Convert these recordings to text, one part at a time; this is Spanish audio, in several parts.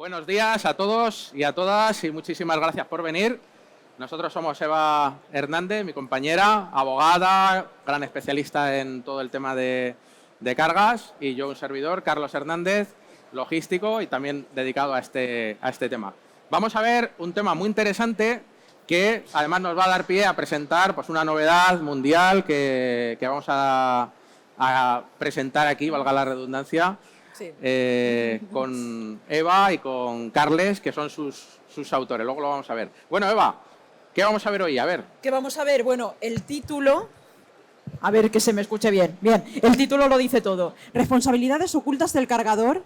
Buenos días a todos y a todas y muchísimas gracias por venir. Nosotros somos Eva Hernández, mi compañera, abogada, gran especialista en todo el tema de cargas, y yo un servidor, Carlos Hernández, logístico y también dedicado a este tema. Vamos a ver un tema muy interesante que además nos va a dar pie a presentar pues, una novedad mundial que vamos a presentar aquí, valga la redundancia. Sí. Con Eva y con Carles, que son sus autores. Luego lo vamos a ver. Bueno, Eva, ¿qué vamos a ver hoy? A ver. ¿Qué vamos a ver? Bueno, el título... A ver, que se me escuche bien. Bien, el título lo dice todo. Responsabilidades ocultas del cargador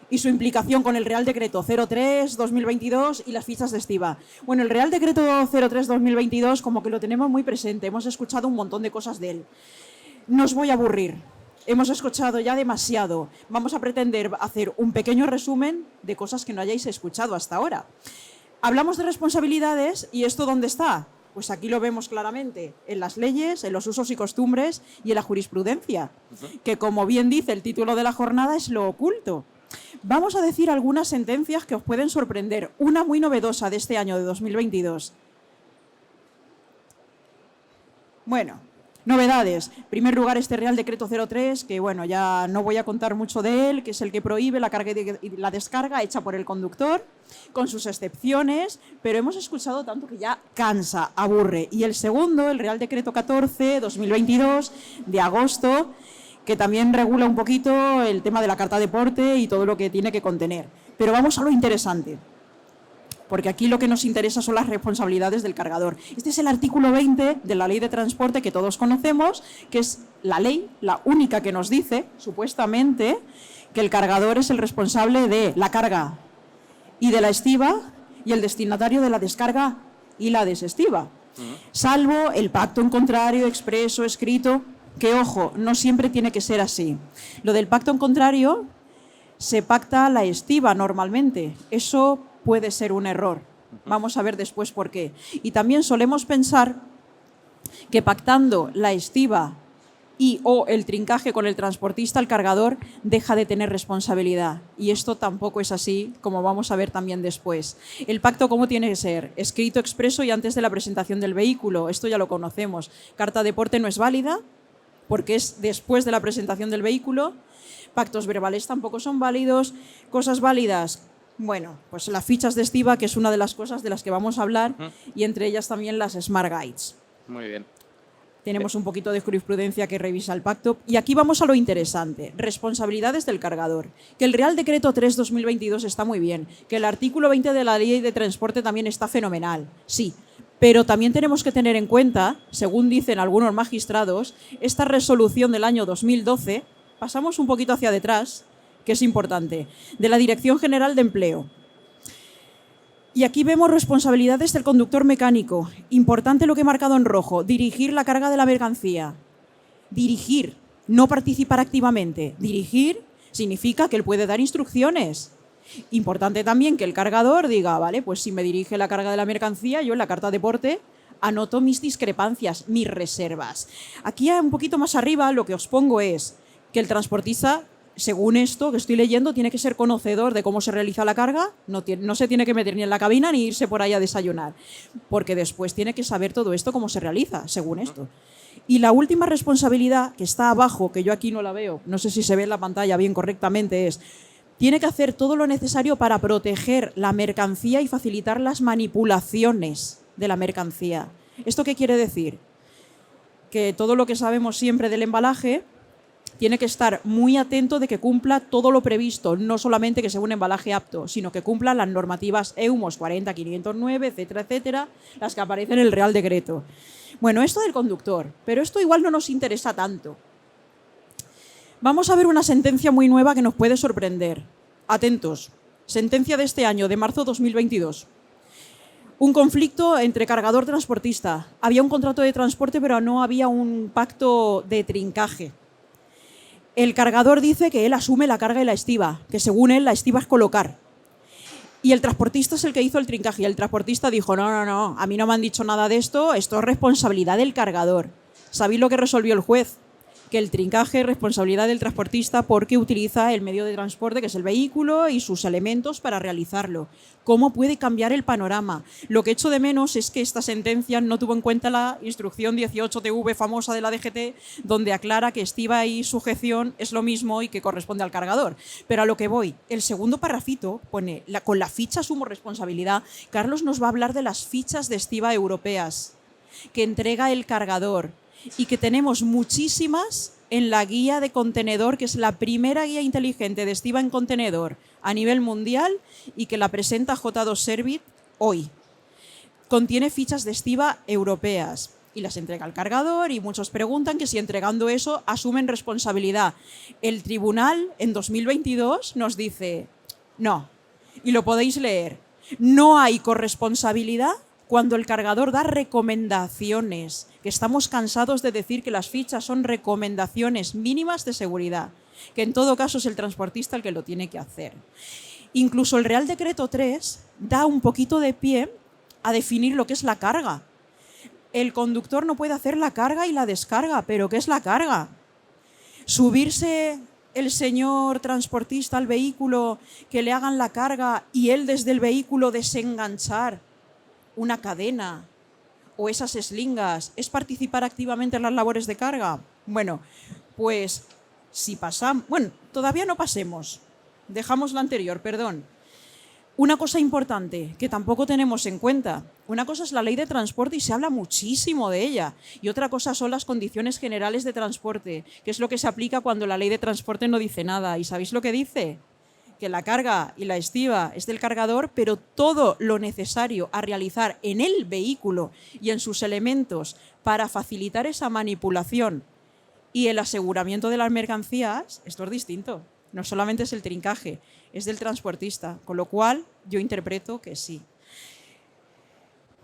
y su implicación con el Real Decreto 03/2022 y las fichas de estiba. Bueno, el Real Decreto 03/2022 como que lo tenemos muy presente. Hemos escuchado un montón de cosas de él. No os voy a aburrir. Hemos escuchado ya demasiado. Vamos a pretender hacer un pequeño resumen de cosas que no hayáis escuchado hasta ahora. Hablamos de responsabilidades, ¿y esto dónde está? Pues aquí lo vemos claramente, en las leyes, en los usos y costumbres y en la jurisprudencia, que como bien dice el título de la jornada es lo oculto. Vamos a decir algunas sentencias que os pueden sorprender. Una muy novedosa de este año de 2022. Bueno... Novedades. En primer lugar, este Real Decreto 03, que bueno, ya no voy a contar mucho de él, que es el que prohíbe la carga y la descarga hecha por el conductor, con sus excepciones, pero hemos escuchado tanto que ya cansa, aburre. Y el segundo, el Real Decreto 14/2022, de agosto, que también regula un poquito el tema de la carta de porte y todo lo que tiene que contener. Pero vamos a lo interesante, porque aquí lo que nos interesa son las responsabilidades del cargador. Este es el artículo 20 de la Ley de Transporte que todos conocemos, que es la ley, la única que nos dice, supuestamente, que el cargador es el responsable de la carga y de la estiba y el destinatario de la descarga y la desestiva. Salvo el pacto en contrario, expreso, escrito, que, ojo, no siempre tiene que ser así. Lo del pacto en contrario se pacta la estiba normalmente. Eso puede ser un error. Vamos a ver después por qué. Y también solemos pensar que pactando la estiba y o el trincaje con el transportista, el cargador deja de tener responsabilidad. Y esto tampoco es así, como vamos a ver también después. El pacto, ¿cómo tiene que ser? Escrito, expreso y antes de la presentación del vehículo. Esto ya lo conocemos. Carta de porte no es válida porque es después de la presentación del vehículo. Pactos verbales tampoco son válidos. Cosas válidas... Bueno, pues las fichas de estiba, que es una de las cosas de las que vamos a hablar, y entre ellas también las Smart Guides. Muy bien. Tenemos un poquito de jurisprudencia que revisa el pacto. Y aquí vamos a lo interesante, responsabilidades del cargador. Que el Real Decreto 3/2022 está muy bien, que el artículo 20 de la Ley de Transporte también está fenomenal, sí. Pero también tenemos que tener en cuenta, según dicen algunos magistrados, esta resolución del año 2012, pasamos un poquito hacia detrás, que es importante, de la Dirección General de Empleo. Y aquí vemos responsabilidades del conductor mecánico. Importante lo que he marcado en rojo, dirigir la carga de la mercancía. Dirigir, no participar activamente. Dirigir significa que él puede dar instrucciones. Importante también que el cargador diga, vale, pues si me dirige la carga de la mercancía, yo en la carta de porte anoto mis discrepancias, mis reservas. Aquí un poquito más arriba lo que os pongo es que el transportista, según esto que estoy leyendo, tiene que ser conocedor de cómo se realiza la carga, no se tiene que meter ni en la cabina ni irse por ahí a desayunar, porque después tiene que saber todo esto cómo se realiza, según esto. Y la última responsabilidad, que está abajo, que yo aquí no la veo, no sé si se ve en la pantalla bien correctamente, es, tiene que hacer todo lo necesario para proteger la mercancía y facilitar las manipulaciones de la mercancía. ¿Esto qué quiere decir? Que todo lo que sabemos siempre del embalaje tiene que estar muy atento de que cumpla todo lo previsto, no solamente que sea un embalaje apto, sino que cumpla las normativas EUMOS 40509, etcétera, etcétera, las que aparecen en el Real Decreto. Bueno, esto del conductor, pero esto igual no nos interesa tanto. Vamos a ver una sentencia muy nueva que nos puede sorprender. Atentos. Sentencia de este año, de marzo 2022. Un conflicto entre cargador-transportista. Había un contrato de transporte, pero no había un pacto de trincaje. El cargador dice que él asume la carga y la estiba, que según él la estiba es colocar. Y el transportista es el que hizo el trincaje. Y el transportista dijo, no, a mí no me han dicho nada de esto, esto es responsabilidad del cargador. ¿Sabéis lo que resolvió el juez? que el trincaje es responsabilidad del transportista porque utiliza el medio de transporte, que es el vehículo, y sus elementos para realizarlo. ¿Cómo puede cambiar el panorama? Lo que echo de menos es que esta sentencia no tuvo en cuenta la instrucción 18TV famosa de la DGT, donde aclara que estiba y sujeción es lo mismo y que corresponde al cargador. Pero a lo que voy, el segundo parrafito pone, con la ficha asumo responsabilidad. Carlos nos va a hablar de las fichas de estiba europeas que entrega el cargador y que tenemos muchísimas en la guía de contenedor, que es la primera guía inteligente de estiba en contenedor a nivel mundial y que la presenta J2 Servit hoy. Contiene fichas de estiba europeas y las entrega el cargador, y muchos preguntan que si entregando eso asumen responsabilidad. El tribunal en 2022 nos dice no, y lo podéis leer, no hay corresponsabilidad cuando el cargador da recomendaciones, que estamos cansados de decir que las fichas son recomendaciones mínimas de seguridad, que en todo caso es el transportista el que lo tiene que hacer. Incluso el Real Decreto 3 da un poquito de pie a definir lo que es la carga. El conductor no puede hacer la carga y la descarga, pero ¿qué es la carga? Subirse el señor transportista al vehículo, que le hagan la carga y él desde el vehículo desenganchar una cadena o esas eslingas, ¿es participar activamente en las labores de carga? Bueno, pues si pasamos... Bueno, todavía no pasemos. Dejamos la anterior, perdón. Una cosa importante que tampoco tenemos en cuenta. Una cosa es la ley de transporte y se habla muchísimo de ella. Y otra cosa son las condiciones generales de transporte, que es lo que se aplica cuando la ley de transporte no dice nada. ¿Y sabéis lo que dice? Que la carga y la estiba es del cargador, pero todo lo necesario a realizar en el vehículo y en sus elementos para facilitar esa manipulación y el aseguramiento de las mercancías, esto es distinto. No solamente es el trincaje, es del transportista, con lo cual yo interpreto que sí.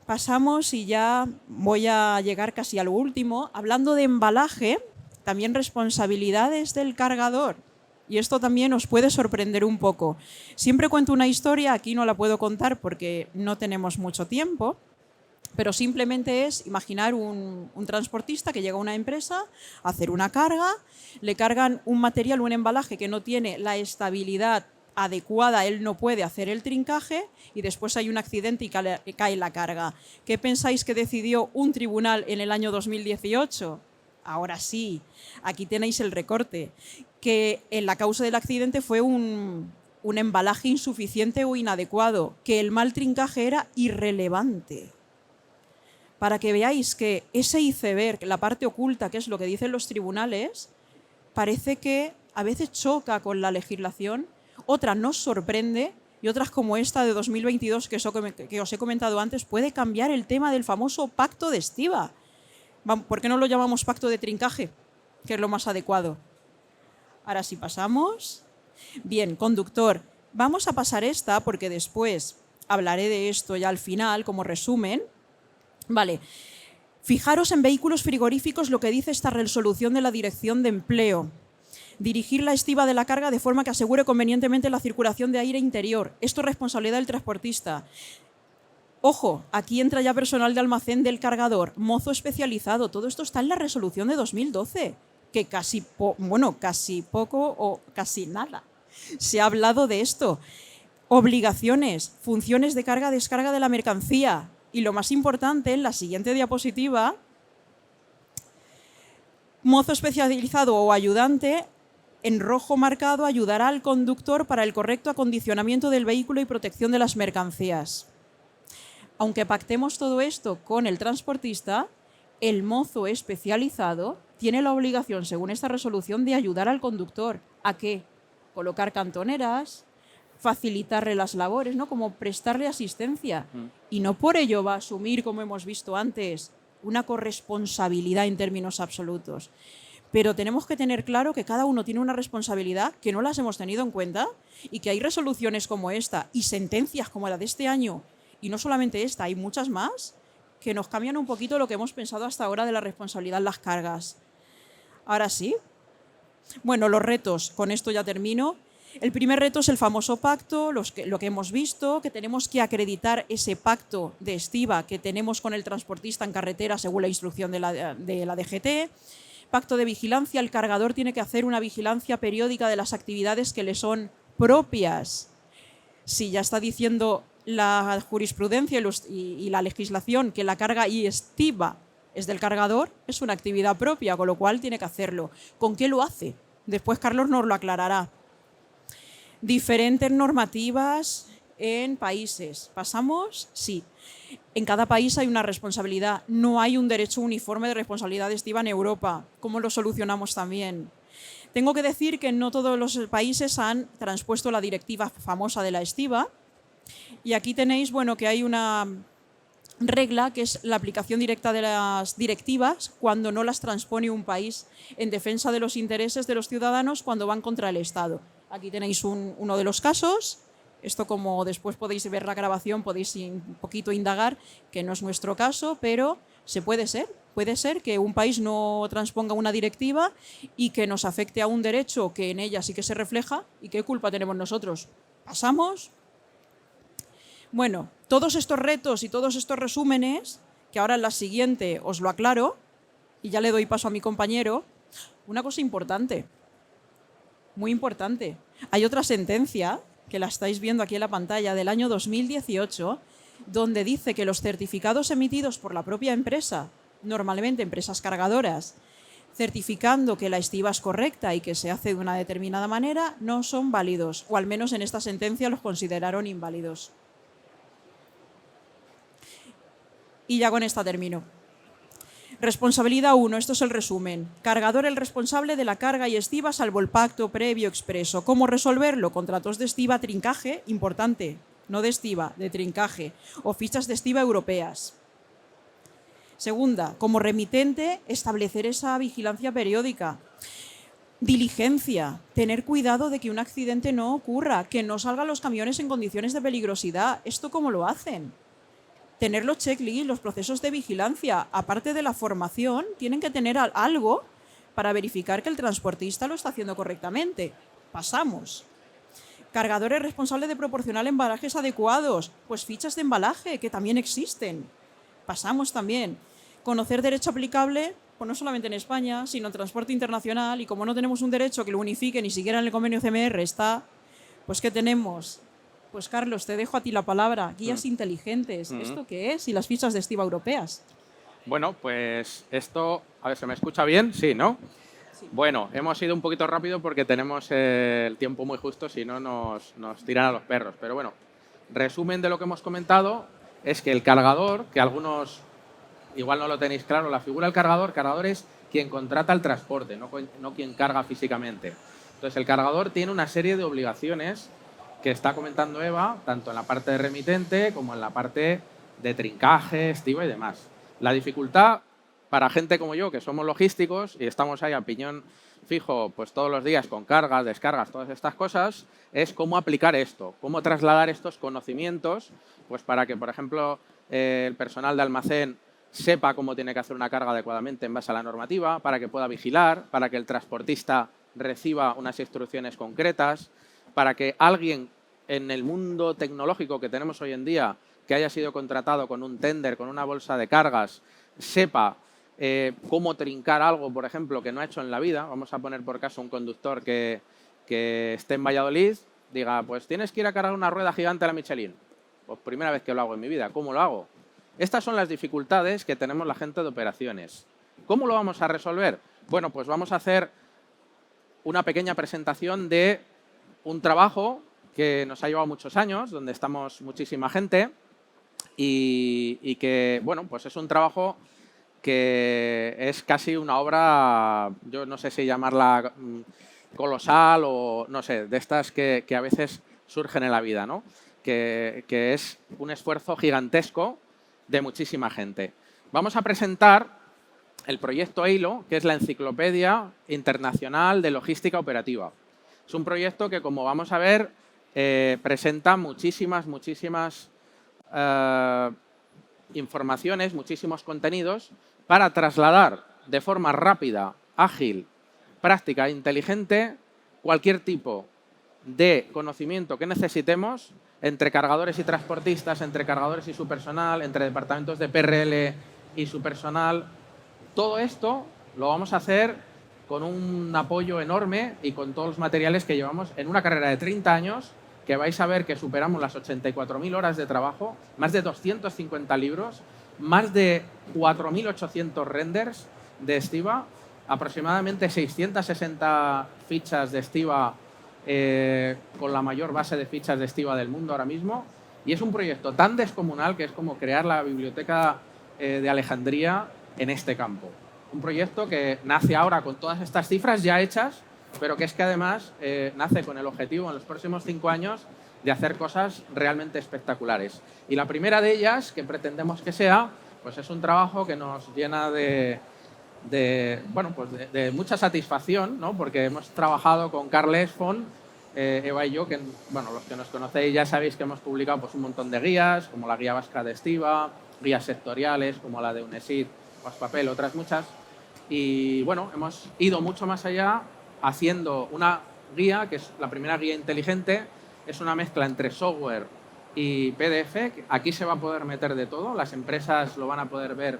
Pasamos y ya voy a llegar casi a lo último. Hablando de embalaje, también responsabilidades del cargador. Y esto también os puede sorprender un poco. Siempre cuento una historia, aquí no la puedo contar porque no tenemos mucho tiempo, pero simplemente es imaginar un transportista que llega a una empresa a hacer una carga, le cargan un material, un embalaje que no tiene la estabilidad adecuada, él no puede hacer el trincaje y después hay un accidente y cae la carga. ¿Qué pensáis que decidió un tribunal en el año 2018? Ahora sí, aquí tenéis el recorte, que en la causa del accidente fue un embalaje insuficiente o inadecuado, que el mal trincaje era irrelevante. Para que veáis que ese iceberg, la parte oculta, que es lo que dicen los tribunales, parece que a veces choca con la legislación, otra nos sorprende y otras como esta de 2022 que os he comentado antes, puede cambiar el tema del famoso pacto de estiba. ¿Por qué no lo llamamos pacto de trincaje? Que es lo más adecuado. Ahora sí pasamos. Bien, conductor, vamos a pasar esta porque después hablaré de esto ya al final como resumen. Vale, fijaros en vehículos frigoríficos lo que dice esta resolución de la Dirección de Empleo. Dirigir la estiba de la carga de forma que asegure convenientemente la circulación de aire interior. Esto es responsabilidad del transportista. Ojo, aquí entra ya personal de almacén del cargador, mozo especializado. Todo esto está en la resolución de 2012, que casi poco o casi nada se ha hablado de esto. Obligaciones, funciones de carga-descarga de la mercancía. Y lo más importante, en la siguiente diapositiva, mozo especializado o ayudante, en rojo marcado, ayudará al conductor para el correcto acondicionamiento del vehículo y protección de las mercancías. Aunque pactemos todo esto con el transportista, el mozo especializado tiene la obligación, según esta resolución, de ayudar al conductor. ¿A qué? Colocar cantoneras, facilitarle las labores, ¿no? Como prestarle asistencia. Y no por ello va a asumir, como hemos visto antes, una corresponsabilidad en términos absolutos. Pero tenemos que tener claro que cada uno tiene una responsabilidad que no las hemos tenido en cuenta y que hay resoluciones como esta y sentencias como la de este año, y no solamente esta, hay muchas más, que nos cambian un poquito lo que hemos pensado hasta ahora de la responsabilidad en las cargas. Ahora sí. Bueno, los retos, con esto ya termino. El primer reto es el famoso pacto, lo que hemos visto, que tenemos que acreditar ese pacto de estiba que tenemos con el transportista en carretera según la instrucción de la DGT. pacto de vigilancia, el cargador tiene que hacer una vigilancia periódica de las actividades que le son propias. Si ya está diciendo la jurisprudencia y la legislación que la carga y estiba es del cargador, es una actividad propia, con lo cual tiene que hacerlo. ¿Con qué lo hace? Después Carlos nos lo aclarará. Diferentes normativas en países. ¿Pasamos? Sí. En cada país hay una responsabilidad. No hay un derecho uniforme de responsabilidad estiva en Europa. ¿Cómo lo solucionamos también? Tengo que decir que no todos los países han transpuesto la directiva famosa de la estiva. Y aquí tenéis, bueno, que hay una regla que es la aplicación directa de las directivas cuando no las transpone un país en defensa de los intereses de los ciudadanos cuando van contra el Estado. Aquí tenéis uno de los casos. Esto, como después podéis ver la grabación, podéis un poquito indagar, que no es nuestro caso, pero puede ser que un país no transponga una directiva y que nos afecte a un derecho que en ella sí que se refleja. ¿Y qué culpa tenemos nosotros? ¿Pasamos? Bueno, todos estos retos y todos estos resúmenes, que ahora en la siguiente os lo aclaro, y ya le doy paso a mi compañero, una cosa importante, muy importante. Hay otra sentencia, que la estáis viendo aquí en la pantalla, del año 2018, donde dice que los certificados emitidos por la propia empresa, normalmente empresas cargadoras, certificando que la estiva es correcta y que se hace de una determinada manera, no son válidos, o al menos en esta sentencia los consideraron inválidos. Y ya con esta termino. Responsabilidad 1, esto es el resumen. Cargador el responsable de la carga y estiva salvo el pacto previo expreso. ¿Cómo resolverlo? Contratos de estiva, trincaje, importante, no de estiva, de trincaje, o fichas de estiva europeas. Segunda, como remitente, establecer esa vigilancia periódica. Diligencia, tener cuidado de que un accidente no ocurra, que no salgan los camiones en condiciones de peligrosidad. ¿Esto cómo lo hacen? Tener los checklists, los procesos de vigilancia, aparte de la formación, tienen que tener algo para verificar que el transportista lo está haciendo correctamente. Pasamos. Cargadores responsables de proporcionar embalajes adecuados, pues fichas de embalaje, que también existen. Pasamos también. Conocer derecho aplicable, pues no solamente en España, sino en transporte internacional, y como no tenemos un derecho que lo unifique, ni siquiera en el convenio CMR está, pues ¿qué tenemos? Pues Carlos, te dejo a ti la palabra. Guías inteligentes. ¿Esto qué es? Y las fichas de estiva europeas. Bueno, pues esto... A ver, ¿se me escucha bien? Sí, ¿no? Sí. Bueno, hemos ido un poquito rápido porque tenemos el tiempo muy justo, si no nos tiran a los perros. Pero bueno, resumen de lo que hemos comentado es que el cargador, que algunos igual no lo tenéis claro, la figura del cargador es quien contrata el transporte, no quien carga físicamente. Entonces, el cargador tiene una serie de obligaciones que está comentando Eva, tanto en la parte de remitente como en la parte de trincaje, estiva y demás. La dificultad para gente como yo, que somos logísticos y estamos ahí a piñón fijo pues todos los días con cargas, descargas, todas estas cosas, es cómo aplicar esto, cómo trasladar estos conocimientos pues para que, por ejemplo, el personal de almacén sepa cómo tiene que hacer una carga adecuadamente en base a la normativa, para que pueda vigilar, para que el transportista reciba unas instrucciones concretas, para que alguien en el mundo tecnológico que tenemos hoy en día, que haya sido contratado con un tender, con una bolsa de cargas, sepa cómo trincar algo, por ejemplo, que no ha hecho en la vida. Vamos a poner por caso un conductor que esté en Valladolid, diga, pues tienes que ir a cargar una rueda gigante a la Michelin. Pues primera vez que lo hago en mi vida, ¿cómo lo hago? Estas son las dificultades que tenemos la gente de operaciones. ¿Cómo lo vamos a resolver? Bueno, pues vamos a hacer una pequeña presentación de un trabajo que nos ha llevado muchos años, donde estamos muchísima gente y que, bueno, pues es un trabajo que es casi una obra, yo no sé si llamarla colosal o no sé, de estas que a veces surgen en la vida, ¿no? Que es un esfuerzo gigantesco de muchísima gente. Vamos a presentar el proyecto EILO, que es la Enciclopedia Internacional de Logística Operativa. Es un proyecto que, como vamos a ver, presenta muchísimas informaciones, muchísimos contenidos para trasladar de forma rápida, ágil, práctica e inteligente cualquier tipo de conocimiento que necesitemos entre cargadores y transportistas, entre cargadores y su personal, entre departamentos de PRL y su personal. Todo esto lo vamos a hacer con un apoyo enorme y con todos los materiales que llevamos en una carrera de 30 años, que vais a ver que superamos las 84.000 horas de trabajo, más de 250 libros, más de 4.800 renders de Estiva, aproximadamente 660 fichas de Estiva, con la mayor base de fichas de Estiva del mundo ahora mismo. Y es un proyecto tan descomunal que es como crear la biblioteca de Alejandría en este campo. Un proyecto que nace ahora con todas estas cifras ya hechas, pero que es que además nace con el objetivo en los próximos 5 años de hacer cosas realmente espectaculares. Y la primera de ellas, que pretendemos que sea, pues es un trabajo que nos llena de mucha satisfacción, ¿no? Porque hemos trabajado con Carl Esfond, Eva y yo, que bueno, los que nos conocéis ya sabéis que hemos publicado pues, un montón de guías, como la guía vasca de Estiva, guías sectoriales, como la de UNESID, Papel, otras muchas. Y bueno, hemos ido mucho más allá haciendo una guía, que es la primera guía inteligente, es una mezcla entre software y PDF. Aquí se va a poder meter de todo, las empresas lo van a poder ver,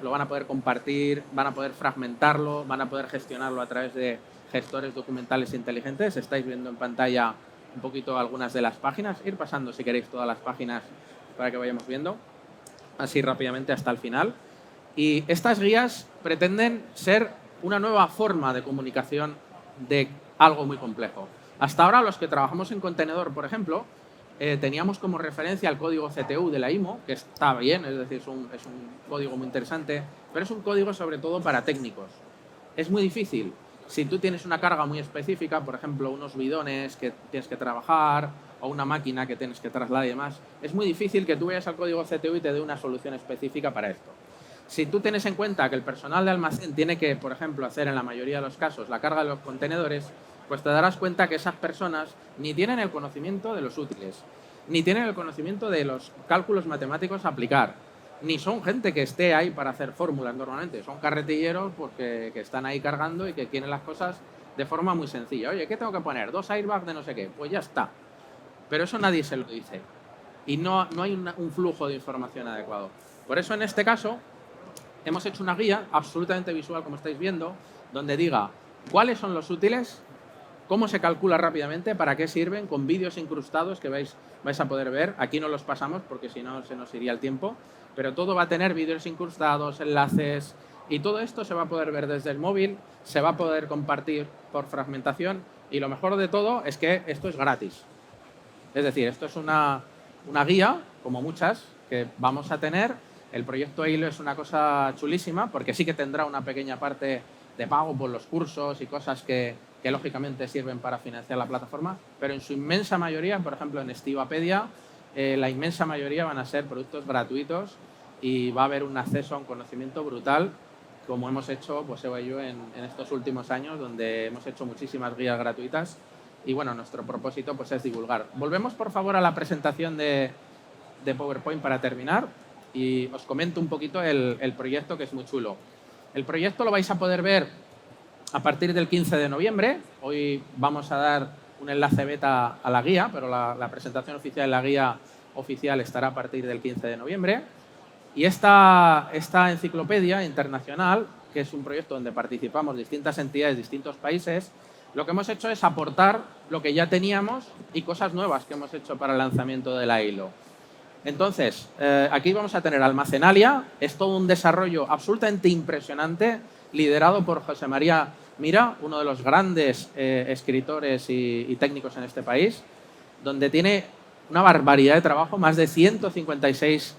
lo van a poder compartir, van a poder fragmentarlo, van a poder gestionarlo a través de gestores documentales inteligentes. Estáis viendo en pantalla un poquito algunas de las páginas. Ir pasando, si queréis, todas las páginas para que vayamos viendo así rápidamente hasta el final. Y estas guías pretenden ser una nueva forma de comunicación de algo muy complejo. Hasta ahora, los que trabajamos en contenedor, por ejemplo, teníamos como referencia el código CTU de la IMO, que está bien, es decir, es un código muy interesante, pero es un código sobre todo para técnicos. Es muy difícil. Si tú tienes una carga muy específica, por ejemplo, unos bidones que tienes que trabajar o una máquina que tienes que trasladar y demás, es muy difícil que tú vayas al código CTU y te dé una solución específica para esto. Si tú tienes en cuenta que el personal de almacén tiene que, por ejemplo, hacer en la mayoría de los casos la carga de los contenedores, pues te darás cuenta que esas personas ni tienen el conocimiento de los útiles, ni tienen el conocimiento de los cálculos matemáticos a aplicar, ni son gente que esté ahí para hacer fórmulas normalmente, son carretilleros porque, que están ahí cargando y que quieren las cosas de forma muy sencilla. Oye, ¿qué tengo que poner? 2 airbags de no sé qué. Pues ya está. Pero eso nadie se lo dice. Y no hay un flujo de información adecuado. Por eso, en este caso, hemos hecho una guía absolutamente visual, como estáis viendo, donde diga cuáles son los útiles, cómo se calcula rápidamente, para qué sirven, con vídeos incrustados que vais a poder ver. Aquí no los pasamos porque si no se nos iría el tiempo, pero todo va a tener vídeos incrustados, enlaces, y todo esto se va a poder ver desde el móvil, se va a poder compartir por fragmentación, y lo mejor de todo es que esto es gratis. Es decir, esto es una guía, como muchas, que vamos a tener. El proyecto Hilo es una cosa chulísima porque sí que tendrá una pequeña parte de pago por los cursos y cosas que lógicamente sirven para financiar la plataforma, pero en su inmensa mayoría, por ejemplo en Estivapedia, la inmensa mayoría van a ser productos gratuitos y va a haber un acceso a un conocimiento brutal, como hemos hecho pues Eva y yo en estos últimos años, donde hemos hecho muchísimas guías gratuitas y bueno, nuestro propósito pues es divulgar. Volvemos por favor a la presentación de PowerPoint para terminar. Y os comento un poquito el proyecto, que es muy chulo. El proyecto lo vais a poder ver a partir del 15 de noviembre. Hoy vamos a dar un enlace beta a la guía, pero la presentación oficial de la guía oficial estará a partir del 15 de noviembre. Y esta enciclopedia internacional, que es un proyecto donde participamos distintas entidades, distintos países, lo que hemos hecho es aportar lo que ya teníamos y cosas nuevas que hemos hecho para el lanzamiento de la ILO. Entonces, aquí vamos a tener Almacenalia. Es todo un desarrollo absolutamente impresionante, liderado por José María Mira, uno de los grandes escritores y técnicos en este país, donde tiene una barbaridad de trabajo, más de 156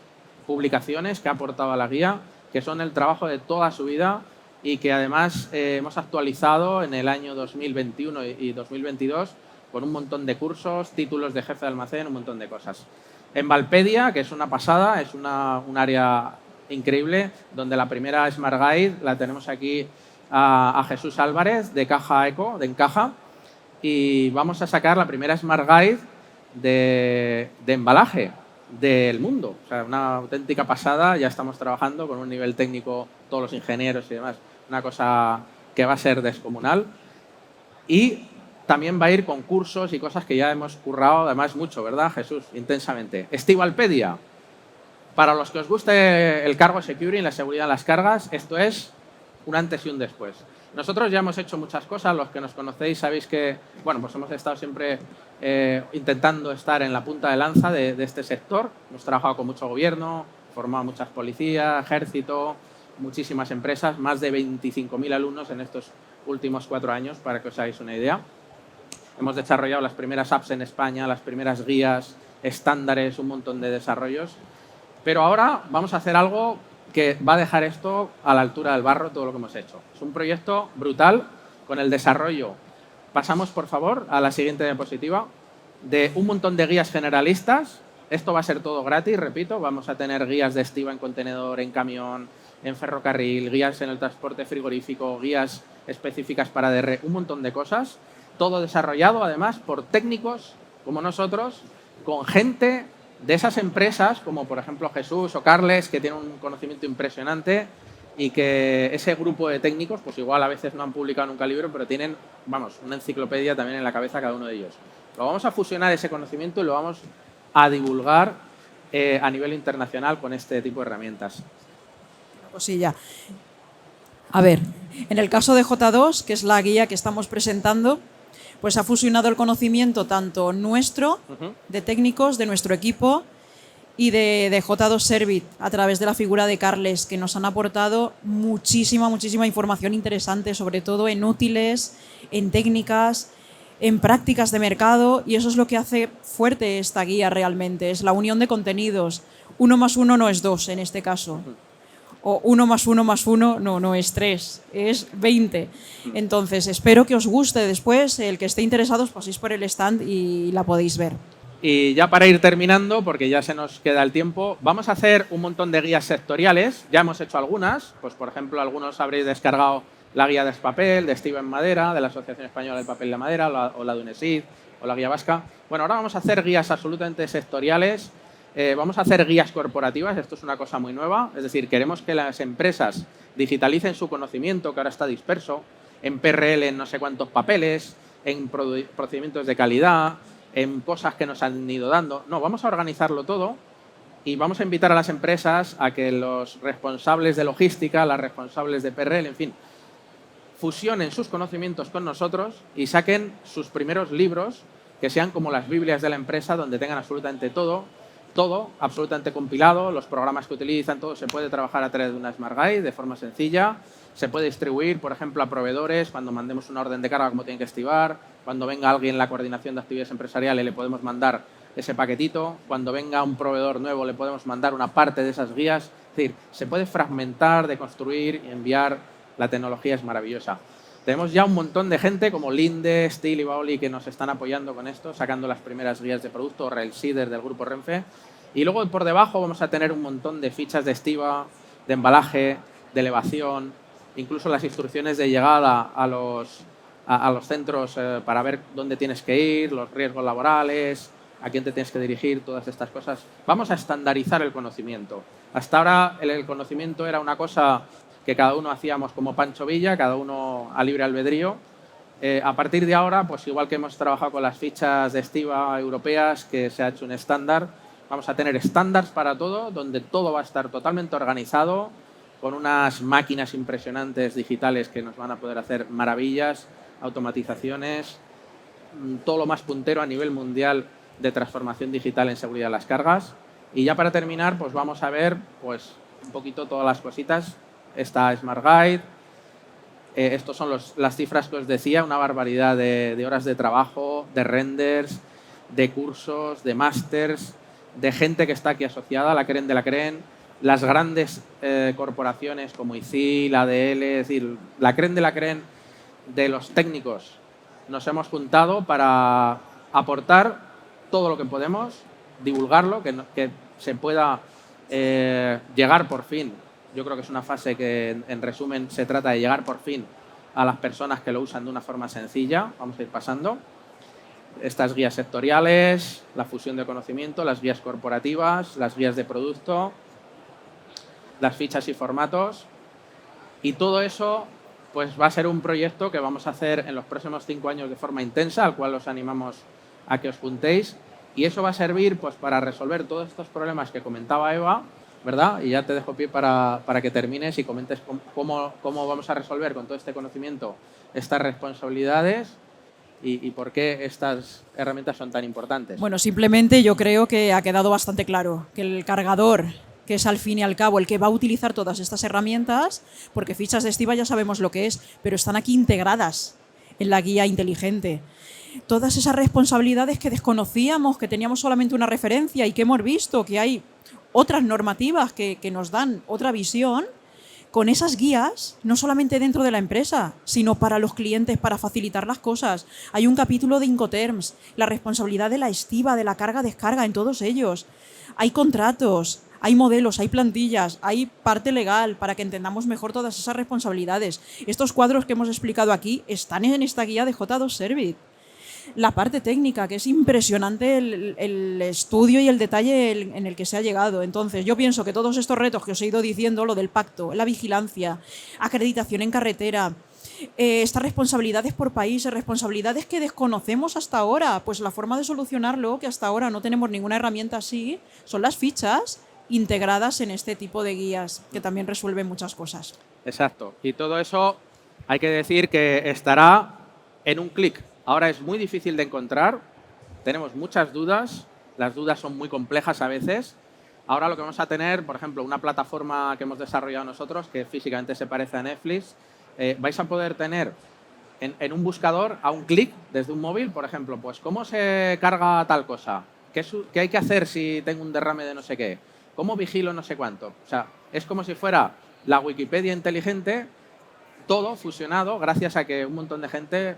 publicaciones que ha aportado a la guía, que son el trabajo de toda su vida y que además hemos actualizado en el año 2021 y 2022 con un montón de cursos, títulos de jefe de almacén, un montón de cosas. En Valpedia, que es una pasada, es un área increíble, donde la primera Smart Guide la tenemos aquí a Jesús Álvarez, de Caja Eco, de Encaja, y vamos a sacar la primera Smart Guide de embalaje del mundo. O sea, una auténtica pasada, ya estamos trabajando con un nivel técnico, todos los ingenieros y demás, una cosa que va a ser descomunal. Y también va a ir con cursos y cosas que ya hemos currado, además mucho, ¿verdad, Jesús? Intensamente. Estivalpedia. Para los que os guste el cargo security y la seguridad de las cargas, esto es un antes y un después. Nosotros ya hemos hecho muchas cosas, los que nos conocéis sabéis que, bueno, pues hemos estado siempre intentando estar en la punta de lanza de este sector. Hemos trabajado con mucho gobierno, formado muchas policías, ejército, muchísimas empresas, más de 25.000 alumnos en estos últimos 4 años, para que os hagáis una idea. Hemos desarrollado las primeras apps en España, las primeras guías, estándares, un montón de desarrollos. Pero ahora vamos a hacer algo que va a dejar esto a la altura del barro, todo lo que hemos hecho. Es un proyecto brutal con el desarrollo. Pasamos, por favor, a la siguiente diapositiva, de un montón de guías generalistas. Esto va a ser todo gratis, repito. Vamos a tener guías de estiba en contenedor, en camión, en ferrocarril, guías en el transporte frigorífico, guías específicas para DR, un montón de cosas. Todo desarrollado, además, por técnicos como nosotros, con gente de esas empresas, como por ejemplo Jesús o Carles, que tienen un conocimiento impresionante y que ese grupo de técnicos, pues igual a veces no han publicado nunca libro, pero tienen, vamos, una enciclopedia también en la cabeza cada uno de ellos. Lo vamos a fusionar ese conocimiento y lo vamos a divulgar a nivel internacional con este tipo de herramientas. Cosilla. A ver, en el caso de J2, que es la guía que estamos presentando, pues ha fusionado el conocimiento tanto nuestro, de técnicos, de nuestro equipo, y de J2 Servit, a través de la figura de Carles, que nos han aportado muchísima información interesante, sobre todo en útiles, en técnicas, en prácticas de mercado, y eso es lo que hace fuerte esta guía realmente, es la unión de contenidos. 1 más 1 no es 2 en este caso. O 1 más 1 más 1 no es 3, es 20. Entonces, espero que os guste después. El que esté interesado, os paséis por el stand y la podéis ver. Y ya para ir terminando, porque ya se nos queda el tiempo, vamos a hacer un montón de guías sectoriales. Ya hemos hecho algunas. Pues, por ejemplo, algunos habréis descargado la guía de Espapel, de Estiba en Madera, de la Asociación Española del Papel y la Madera, o la de UNESID, o la guía vasca. Bueno, ahora vamos a hacer guías absolutamente sectoriales. Vamos a hacer guías corporativas, esto es una cosa muy nueva, es decir, queremos que las empresas digitalicen su conocimiento, que ahora está disperso, en PRL, en no sé cuántos papeles, en procedimientos de calidad, en cosas que nos han ido dando. No, vamos a organizarlo todo y vamos a invitar a las empresas a que los responsables de logística, las responsables de PRL, en fin, fusionen sus conocimientos con nosotros y saquen sus primeros libros, que sean como las Biblias de la empresa, donde tengan absolutamente todo absolutamente compilado, los programas que utilizan, todo se puede trabajar a través de una Smart Guide de forma sencilla, se puede distribuir, por ejemplo, a proveedores, cuando mandemos una orden de carga, cómo tienen que estibar, cuando venga alguien en la coordinación de actividades empresariales le podemos mandar ese paquetito, cuando venga un proveedor nuevo le podemos mandar una parte de esas guías, es decir, se puede fragmentar, deconstruir y enviar, la tecnología es maravillosa. Tenemos ya un montón de gente como Linde, Steel y Baoli que nos están apoyando con esto, sacando las primeras guías de producto, Railseeder del grupo Renfe. Y luego por debajo vamos a tener un montón de fichas de estiba, de embalaje, de elevación, incluso las instrucciones de llegada a los centros para ver dónde tienes que ir, los riesgos laborales, a quién te tienes que dirigir, todas estas cosas. Vamos a estandarizar el conocimiento. Hasta ahora el conocimiento era una cosa que cada uno hacíamos como Pancho Villa, cada uno a libre albedrío. A partir de ahora, pues igual que hemos trabajado con las fichas de estiba europeas, que se ha hecho un estándar, vamos a tener estándares para todo, donde todo va a estar totalmente organizado, con unas máquinas impresionantes digitales que nos van a poder hacer maravillas, automatizaciones, todo lo más puntero a nivel mundial de transformación digital en seguridad de las cargas. Y ya para terminar, pues vamos a ver pues un poquito todas las cositas. Esta Smart Guide, estos son las cifras que os decía, una barbaridad de horas de trabajo, de renders, de cursos, de másters, de gente que está aquí asociada, la CREN de la CREN, las grandes corporaciones como ICIL, ADL, es decir, la CREN de la CREN de los técnicos. Nos hemos juntado para aportar todo lo que podemos, divulgarlo, que se pueda llegar por fin. Yo creo que es una fase que, en resumen, se trata de llegar por fin a las personas que lo usan de una forma sencilla. Vamos a ir pasando. Estas guías sectoriales, la fusión de conocimiento, las guías corporativas, las guías de producto, las fichas y formatos. Y todo eso pues, va a ser un proyecto que vamos a hacer en los próximos 5 años de forma intensa, al cual os animamos a que os juntéis. Y eso va a servir pues, para resolver todos estos problemas que comentaba Eva, ¿verdad? Y ya te dejo pie para que termines y comentes cómo vamos a resolver con todo este conocimiento estas responsabilidades y por qué estas herramientas son tan importantes. Bueno, simplemente yo creo que ha quedado bastante claro que el cargador, que es al fin y al cabo el que va a utilizar todas estas herramientas, porque fichas de Estiva ya sabemos lo que es, pero están aquí integradas en la guía inteligente. Todas esas responsabilidades que desconocíamos, que teníamos solamente una referencia y que hemos visto que hay otras normativas que nos dan otra visión, con esas guías, no solamente dentro de la empresa, sino para los clientes, para facilitar las cosas. Hay un capítulo de Incoterms, la responsabilidad de la estiva, de la carga-descarga en todos ellos. Hay contratos, hay modelos, hay plantillas, hay parte legal para que entendamos mejor todas esas responsabilidades. Estos cuadros que hemos explicado aquí están en esta guía de J2 Servit. La parte técnica, que es impresionante el estudio y el detalle en el que se ha llegado. Entonces, yo pienso que todos estos retos que os he ido diciendo, lo del pacto, la vigilancia, acreditación en carretera, estas responsabilidades por país, responsabilidades que desconocemos hasta ahora, pues la forma de solucionarlo, que hasta ahora no tenemos ninguna herramienta así, son las fichas integradas en este tipo de guías, que también resuelven muchas cosas. Exacto. Y todo eso hay que decir que estará en un clic. Ahora es muy difícil de encontrar, tenemos muchas dudas, las dudas son muy complejas a veces. Ahora lo que vamos a tener, por ejemplo, una plataforma que hemos desarrollado nosotros, que físicamente se parece a Netflix, vais a poder tener en un buscador a un clic desde un móvil, por ejemplo, pues cómo se carga tal cosa, qué hay que hacer si tengo un derrame de no sé qué, cómo vigilo no sé cuánto. O sea, es como si fuera la Wikipedia inteligente, todo fusionado gracias a que un montón de gente,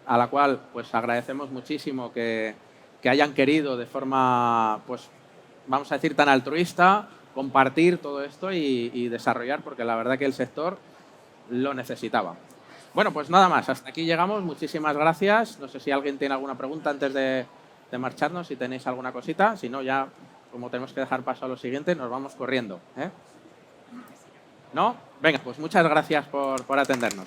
a la cual pues agradecemos muchísimo que hayan querido de forma, pues vamos a decir, tan altruista, compartir todo esto y desarrollar, porque la verdad que el sector lo necesitaba. Bueno, pues nada más, hasta aquí llegamos, muchísimas gracias. No sé si alguien tiene alguna pregunta antes de marcharnos, si tenéis alguna cosita, si no ya, como tenemos que dejar paso a lo siguiente, nos vamos corriendo, ¿eh? ¿No? Venga, pues muchas gracias por atendernos.